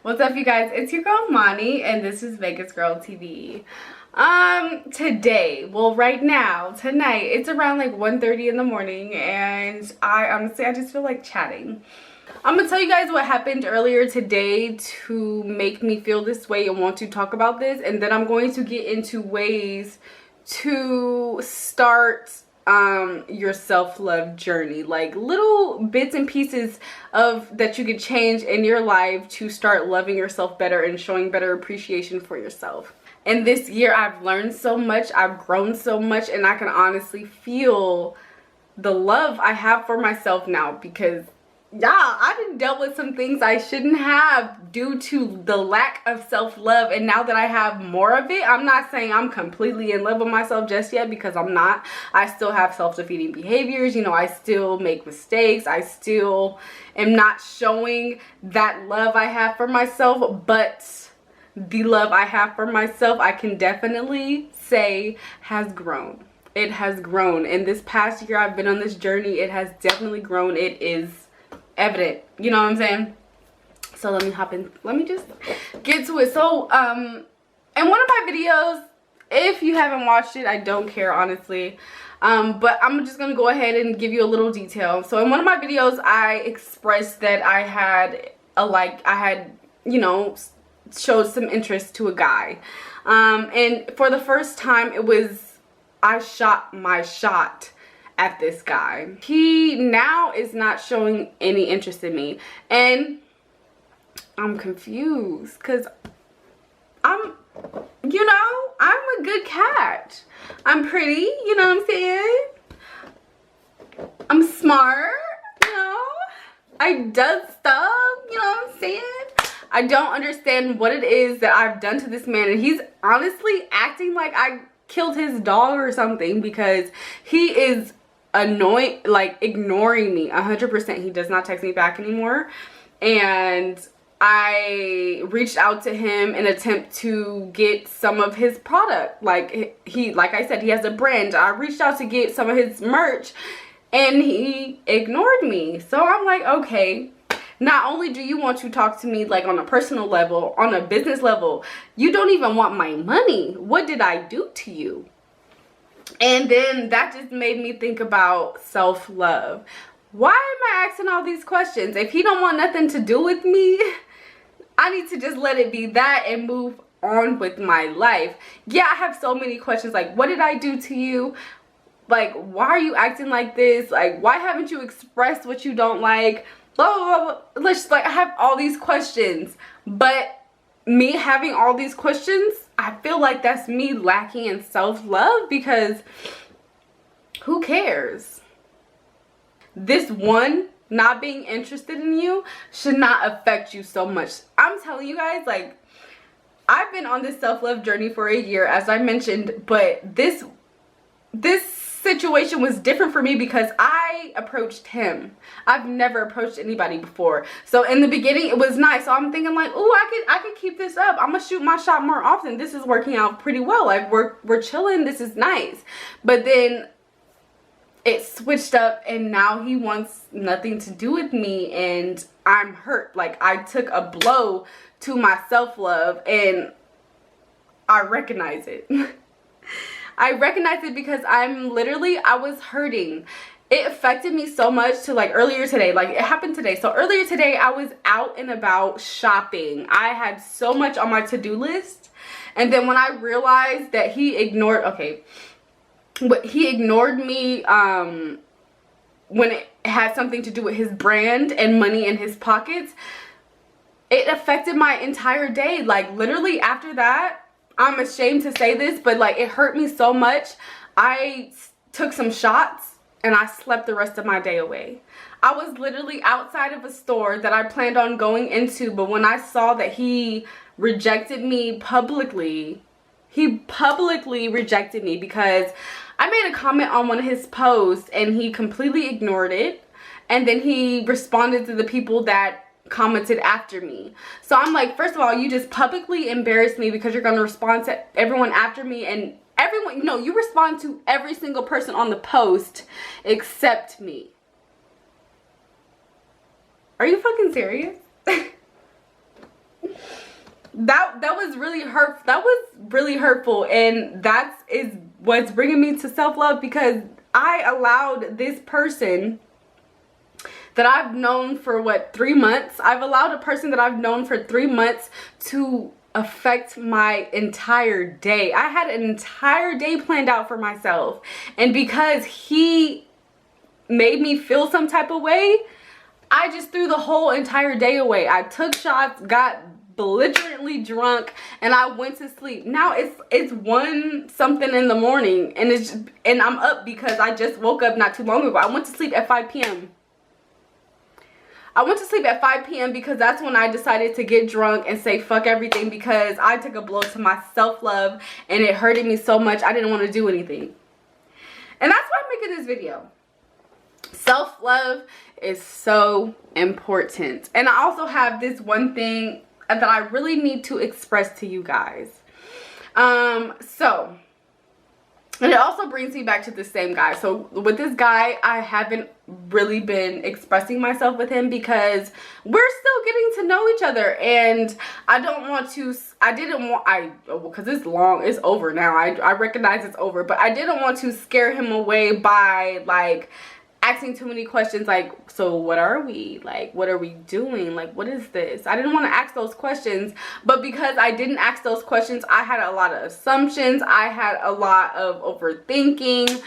What's up, you guys? It's your girl Mani, and this is Vegas Girl TV. Right now, tonight, it's around like 1:30 in the morning, and I just feel like chatting. I'm gonna tell you guys what happened earlier today to make me feel this way and want to talk about this, and then I'm going to get into ways to start your self-love journey, like little bits and pieces of that you could change in your life to start loving yourself better and showing better appreciation for yourself. And this year I've learned so much, I've grown so much, and I can honestly feel the love I have for myself now, because I done dealt with some things I shouldn't have due to the lack of self-love, and now that I have more of it, I'm not saying I'm completely in love with myself just yet, because I'm not. I still have self-defeating behaviors, you know, I still make mistakes, I still am not showing that love I have for myself, but the love I have for myself, I can definitely say has grown. It has grown. In this past year I've been on this journey, it has definitely grown. It is evident, you know what I'm saying? So let me just get to it. So in one of my videos, if you haven't watched it, I don't care, honestly, but I'm just gonna go ahead and give you a little detail. So in one of my videos I expressed that I had you know, showed some interest to a guy, and for the first time I shot my shot at this guy. He now is not showing any interest in me, and I'm confused because I'm a good catch. I'm pretty, you know what I'm saying? I'm smart, you know? I does stuff, you know what I'm saying? I don't understand what it is that I've done to this man, and he's honestly acting like I killed his dog or something, because he is annoying, like ignoring me 100%. He does not text me back anymore, and I reached out to him in an attempt to get some of his product. Like I said, he has a brand. I reached out to get some of his merch, and he ignored me. So I'm like, okay, not only do you want to talk to me like on a personal level, on a business level, you don't even want my money. What did I do to you? And then that just made me think about self-love. Why am I asking all these questions? If he don't want nothing to do with me, I need to just let it be that and move on with my life. Yeah, I have so many questions, like, what did I do to you? Like, why are you acting like this? Like, why haven't you expressed what you don't like? Blah, blah, blah, blah. Let's just, like, I have all these questions, but me having all these questions, I feel like that's me lacking in self-love, because who cares? This one not being interested in you should not affect you so much. I'm telling you guys, like, I've been on this self-love journey for a year, as I mentioned, but this situation was different for me because I approached him. I've never approached anybody before. So in the beginning it was nice. So I'm thinking like, oh, I could keep this up. I'm gonna shoot my shot more often. This is working out pretty well. Like we're chilling. This is nice. But then it switched up, and now he wants nothing to do with me, and I'm hurt. Like, I took a blow to my self-love, and I recognize it. I recognize it because I was hurting. It affected me so much to, like, earlier today, like it happened today. So earlier today I was out and about shopping. I had so much on my to-do list, and then when I realized that he ignored me when it had something to do with his brand and money in his pockets, it affected my entire day. Like, literally after that, I'm ashamed to say this, but like, it hurt me so much. I took some shots and I slept the rest of my day away. I was literally outside of a store that I planned on going into, but when I saw that he rejected me publicly, he publicly rejected me because I made a comment on one of his posts and he completely ignored it, and then he responded to the people that commented after me. So I'm like, first of all, you just publicly embarrassed me because you're going to respond to everyone after me, and everyone, no, you respond to every single person on the post except me. Are you fucking serious? that was really hurt. That was really hurtful, and is what's bringing me to self-love, because I allowed this person that I've known for what, 3 months. I've allowed a person that I've known for 3 months to affect my entire day. I had an entire day planned out for myself, and because he made me feel some type of way, I just threw the whole entire day away. I took shots, got belligerently drunk, and I went to sleep. Now it's 1 something in the morning, and and I'm up because I just woke up not too long ago. I went to sleep at 5 p.m. I went to sleep at 5 p.m. because that's when I decided to get drunk and say fuck everything, because I took a blow to my self-love and it hurted me so much I didn't want to do anything. And that's why I'm making this video. Self-love is so important. And I also have this one thing that I really need to express to you guys. And it also brings me back to the same guy. So with this guy, I haven't really been expressing myself with him because we're still getting to know each other, and I don't want to, because it's long, it's over now. I recognize it's over, but I didn't want to scare him away by like asking too many questions, like, so what are we, like, what are we doing, like, what is this? I didn't want to ask those questions, but because I didn't ask those questions, I had a lot of assumptions. I had a lot of overthinking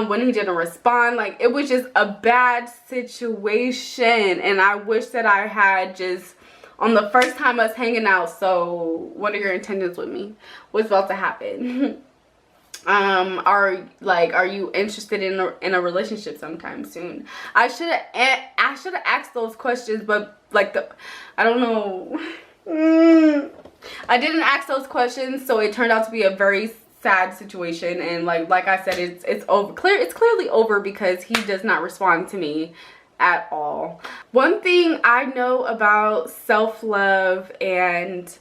when he didn't respond. Like, it was just a bad situation, and I wish that I had just, on the first time us hanging out, so what are your intentions with me? What's about to happen? Are you interested in a relationship sometime soon? I should have asked those questions, but like I don't know. I didn't ask those questions, so it turned out to be a very sad situation, and like I said, it's over. It's clearly over because he does not respond to me at all. One thing I know about self-love and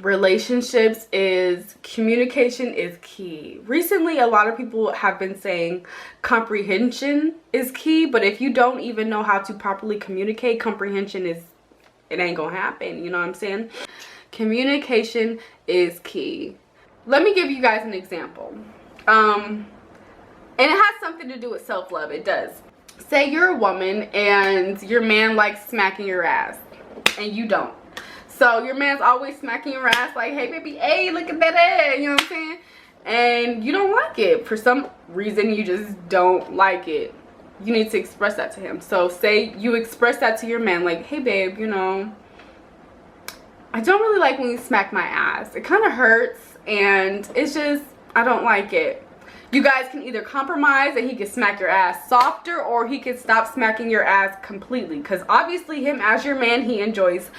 relationships is communication is key. Recently, a lot of people have been saying comprehension is key, but if you don't even know how to properly communicate, comprehension it ain't gonna happen. You know what I'm saying? Communication is key. Let me give you guys an example. And it has something to do with self-love. It does. Say you're a woman and your man likes smacking your ass and you don't. So your man's always smacking your ass like, hey baby, hey, look at that ass, you know what I'm saying? And you don't like it. For some reason, you just don't like it. You need to express that to him. So say you express that to your man, like, hey babe, you know, I don't really like when you smack my ass. It kind of hurts, and it's just, I don't like it. You guys can either compromise and he can smack your ass softer, or he can stop smacking your ass completely. Because obviously him, as your man, he enjoys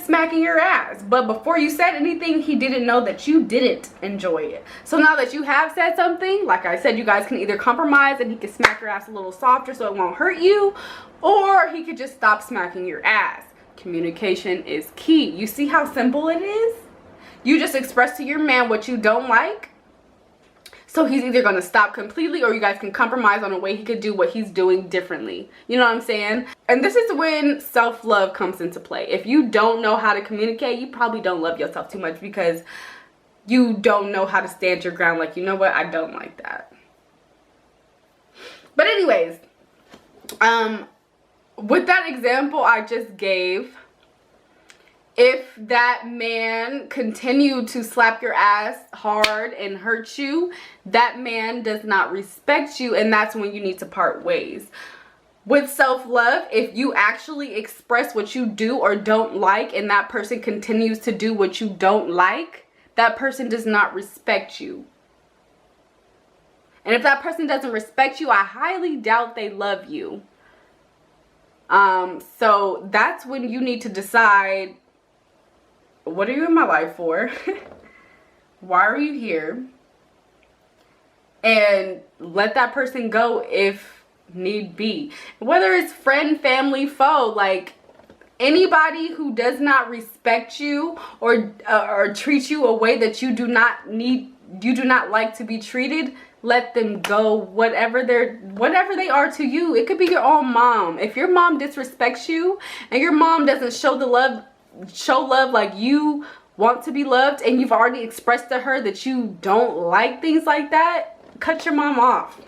smacking your ass, but before you said anything, he didn't know that you didn't enjoy it. So now that you have said something, like I said, you guys can either compromise and he can smack your ass a little softer so it won't hurt you, or he could just stop smacking your ass. Communication is key. You see how simple it is? You just express to your man what you don't like, so he's either going to stop completely, or you guys can compromise on a way he could do what he's doing differently. You know what I'm saying? And this is when self-love comes into play. If you don't know how to communicate, you probably don't love yourself too much, because you don't know how to stand your ground. Like, you know what? I don't like that. But anyways, with that example I just gave, if that man continued to slap your ass hard and hurt you, that man does not respect you, and that's when you need to part ways. With self-love, if you actually express what you do or don't like, and that person continues to do what you don't like, that person does not respect you. And if that person doesn't respect you, I highly doubt they love you. So that's when you need to decide, what are you in my life for? Why are you here? And let that person go if need be. Whether it's friend, family, foe, like anybody who does not respect you or treat you a way that you do not like to be treated, let them go. Whatever they are to you. It could be your own mom. If your mom disrespects you and your mom doesn't show the love show love like you want to be loved, and you've already expressed to her that you don't like things like that, cut your mom off.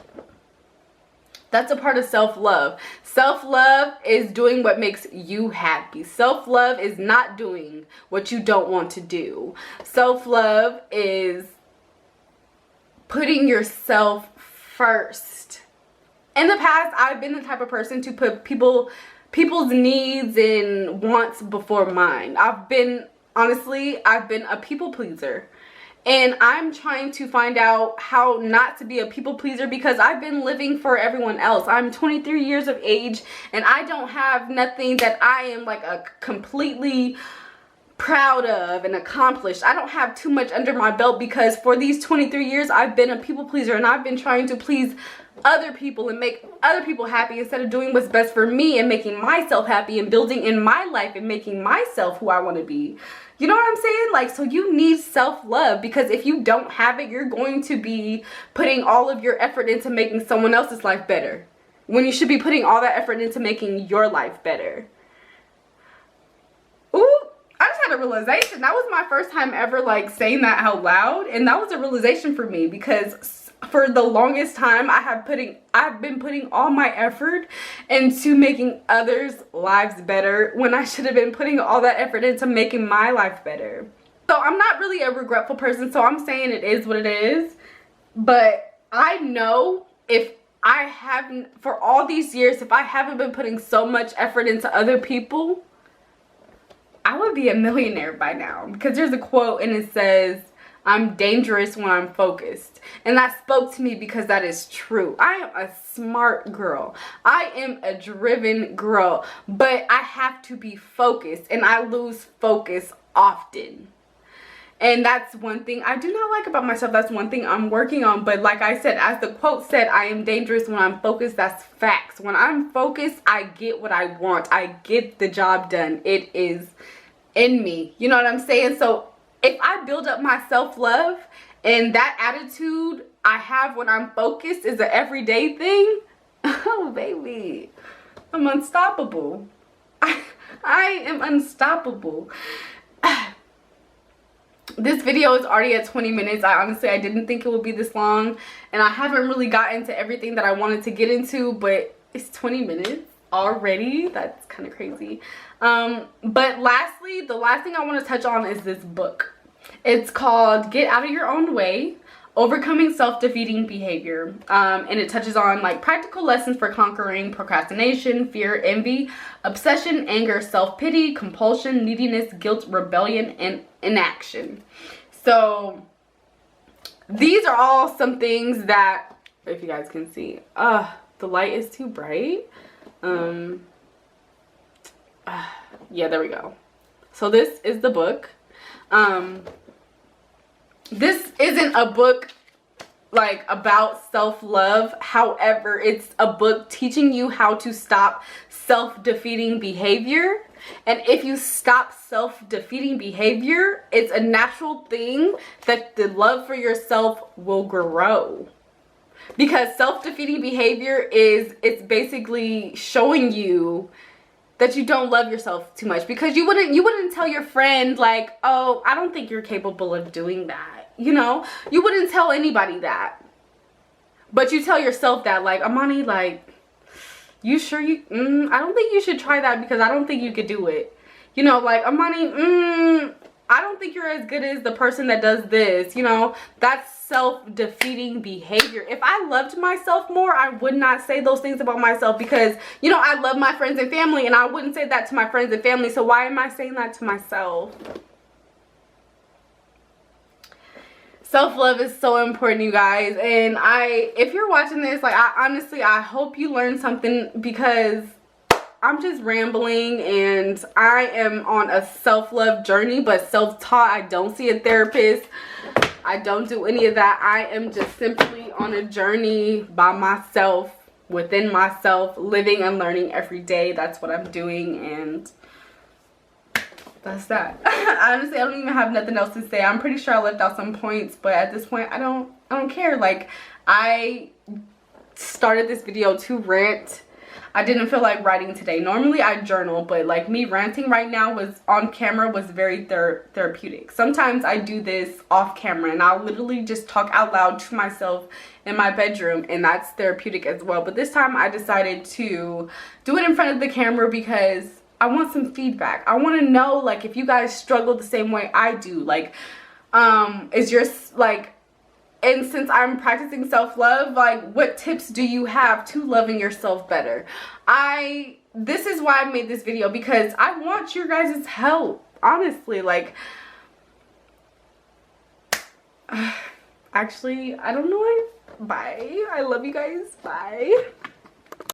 That's a part of self-love. Self-love is doing what makes you happy. Self-love is not doing what you don't want to do. Self-love is putting yourself first. In the past, I've been the type of person to put people's needs and wants before mine. Honestly, I've been a people pleaser. And I'm trying to find out how not to be a people pleaser, because I've been living for everyone else. I'm 23 years of age and I don't have nothing that I am like a completely proud of and accomplished. I don't have too much under my belt, because for these 23 years I've been a people pleaser, and I've been trying to please other people and make other people happy instead of doing what's best for me and making myself happy and building in my life and making myself who I want to be. You know what I'm saying? Like, so you need self-love, because if you don't have it, you're going to be putting all of your effort into making someone else's life better, when you should be putting all that effort into making your life better. Ooh, I just had a realization. That was my first time ever like saying that out loud, and that was a realization for me, because for the longest time I've been putting all my effort into making others' lives better, when I should have been putting all that effort into making my life better. So I'm not really a regretful person, so I'm saying it is what it is. But I know if I haven't, for all these years, if I haven't been putting so much effort into other people, I would be a millionaire by now. Because there's a quote and it says, "I'm dangerous when I'm focused." And that spoke to me, because that is true. I am a smart girl. I am a driven girl. But I have to be focused, and I lose focus often. And that's one thing I do not like about myself. That's one thing I'm working on. But like I said, as the quote said, I am dangerous when I'm focused. That's facts. When I'm focused, I get what I want. I get the job done. It is in me. You know what I'm saying? So if I build up my self-love, and that attitude I have when I'm focused is an everyday thing, oh baby, I'm unstoppable. I am unstoppable. This video is already at 20 minutes. I didn't think it would be this long, and I haven't really gotten to everything that I wanted to get into, but it's 20 minutes already. That's kind of crazy. But lastly, the last thing I want to touch on is this book. It's called Get Out of Your Own Way, Overcoming Self-Defeating Behavior. And it touches on like practical lessons for conquering procrastination, fear, envy, obsession, anger, self-pity, compulsion, neediness, guilt, rebellion, and inaction. So these are all some things that, if you guys can see, the light is too bright. Yeah, there we go. So this is the book. This isn't a book like about self-love. However, it's a book teaching you how to stop self-defeating behavior. And if you stop self-defeating behavior, it's a natural thing that the love for yourself will grow. Because self-defeating behavior it's basically showing you that you don't love yourself too much, because you wouldn't tell your friend like, "Oh, I don't think you're capable of doing that." You know, you wouldn't tell anybody that, but you tell yourself that, like, "Amani, like, you sure you I don't think you should try that, because I don't think you could do it." You know, like, "Amani, I don't think you're as good as the person that does this." You know, that's self-defeating behavior. If I loved myself more, I would not say those things about myself, because, you know, I love my friends and family, and I wouldn't say that to my friends and family. So why am I saying that to myself? Self-love is so important, you guys. And if you're watching this, like, I hope you learned something, because I'm just rambling and I am on a self-love journey, but self-taught. I don't see a therapist. I don't do any of that. I am just simply on a journey by myself, within myself, living and learning every day. That's what I'm doing, and that's that. Honestly, I don't even have nothing else to say. I'm pretty sure I left out some points, but at this point, I don't care. Like, I started this video to rant. I didn't feel like writing today. Normally I journal, but like me ranting right now was on camera was very therapeutic. Sometimes I do this off camera and I'll literally just talk out loud to myself in my bedroom, and that's therapeutic as well. But this time I decided to do it in front of the camera because I want some feedback. I want to know, like, if you guys struggle the same way I do. Like, is your, like, and since I'm practicing self-love, like, what tips do you have to loving yourself better? This is why I made this video, because I want your guys' help. Honestly, like, actually, I don't know. Bye. I love you guys. Bye.